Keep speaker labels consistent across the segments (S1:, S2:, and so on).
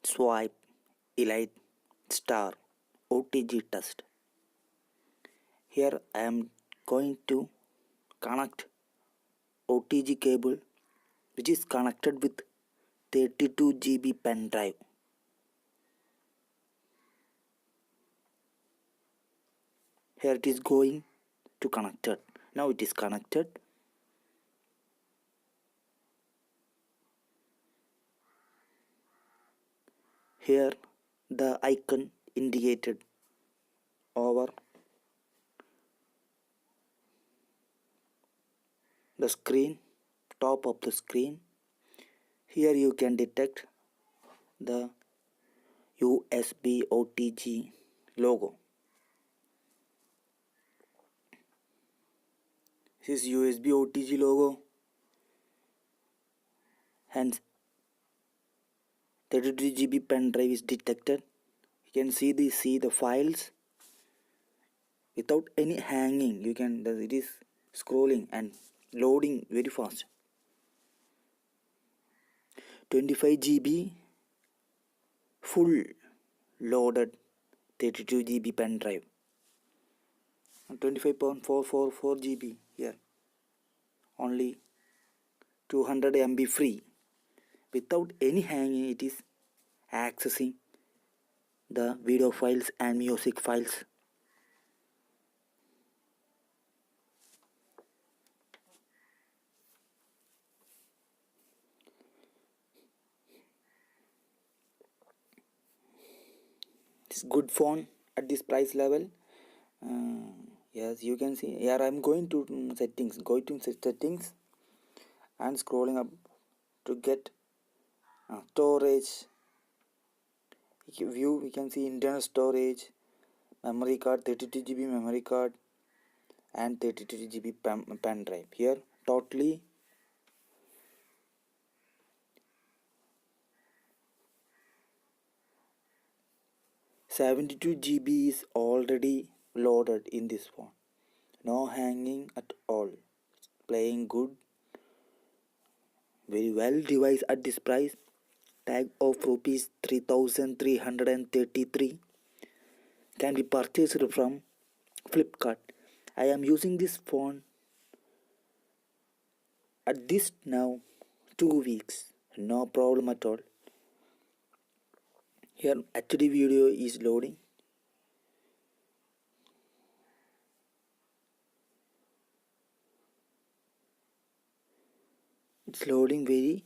S1: Swipe Elite Star OTG test. Here I am going to connect OTG cable which is connected with 32 GB pen drive. Here it is going to connected. Now it is connected. Here the icon indicated over the screen, top of the screen. Here you can detect the USB OTG logo. This is USB OTG logo. Hence 32 GB pen drive is detected. You can see the files without any hanging. It is scrolling and loading very fast. 25 GB full loaded 32 GB pen drive. 25.444 GB here. Only 200 MB free. Without any hanging, it is accessing the video files and music files. It's good phone at this price level. Yes, you can see here. I'm going to settings. Go to settings and scrolling up to get storage view. We can see internal storage, memory card, 32 GB memory card and 32 GB pen drive. Here totally 72 GB is already loaded in this phone. No hanging at all. It's playing good. Very well device at this price. Tag of rupees 3333 can be purchased from Flipkart. I am using this phone at this now 2 weeks. No problem at all. Here HD video is loading. It's loading very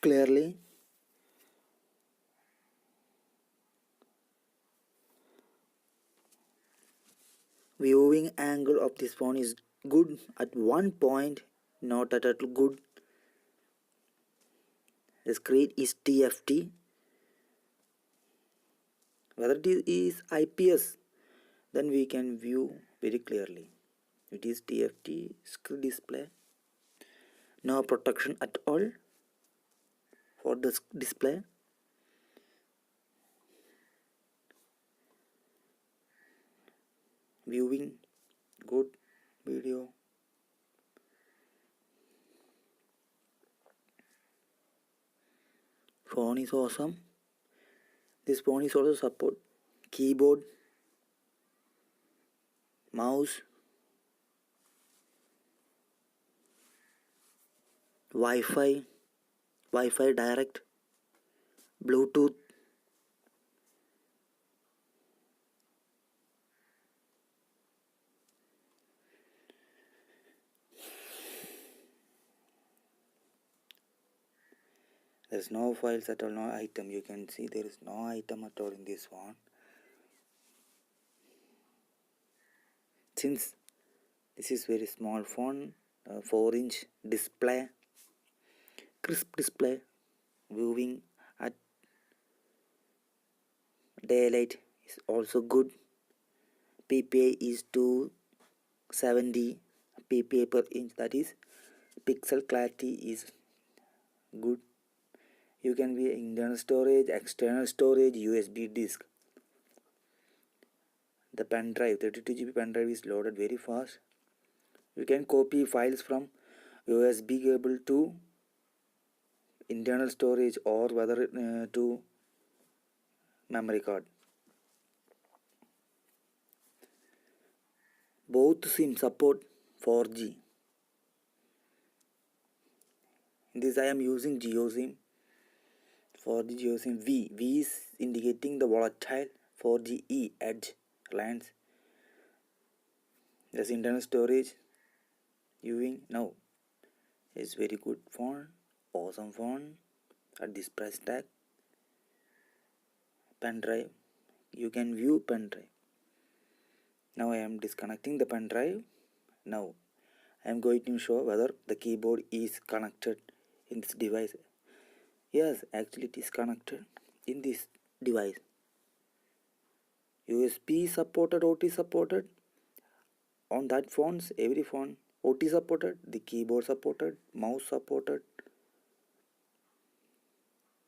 S1: clearly. Viewing angle of this phone is good at one point, not at all good. The screen is TFT. Whether it is IPS, then we can view very clearly. It is TFT screen display. No protection at all for the display. Viewing good video. Phone is awesome. This phone is also support keyboard, mouse, Wi-Fi direct, Bluetooth. There is no files at all, no item. You can see there is no item at all in this one. Since this is very small phone, 4-inch display, crisp display, viewing at daylight is also good. PPI is 270 PPI per inch, that is pixel clarity is good. You can be internal storage, external storage, USB disk. The pen drive, 32 GB pen drive is loaded very fast. You can copy files from USB cable to internal storage or whether to memory card. Both SIM support 4G. In this I am using Geo SIM. 4G Geo SIM V. V is indicating the volatile. 4G E Edge Reliance. This internal storage viewing now. It's very good phone. Awesome phone at this price tag. Pen drive. You can view pen drive. Now I am disconnecting the pen drive. Now I am going to show whether the keyboard is connected in this device. Yes, actually it is connected in this device. USB supported, OT supported. On that phones, every phone, OT supported, the keyboard supported, mouse supported,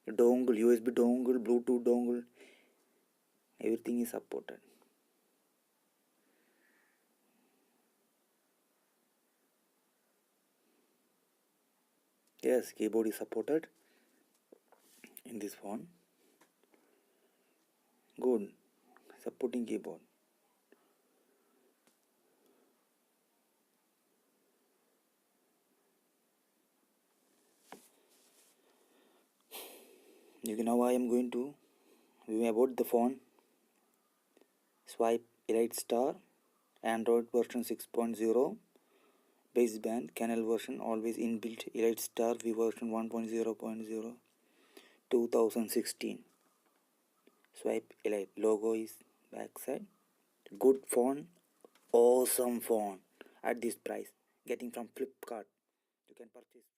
S1: dongle, USB dongle, Bluetooth dongle, everything is supported. Yes, keyboard is supported in this phone. Good, supporting keyboard. Now I am going to review about the phone. Swipe Elite Star, Android version 6.0, baseband, Canal version, always inbuilt, Elite Star V version 1.0.0, 2016. Swipe Elite, logo is backside. Good phone, awesome phone at this price. Getting from Flipkart. You can purchase.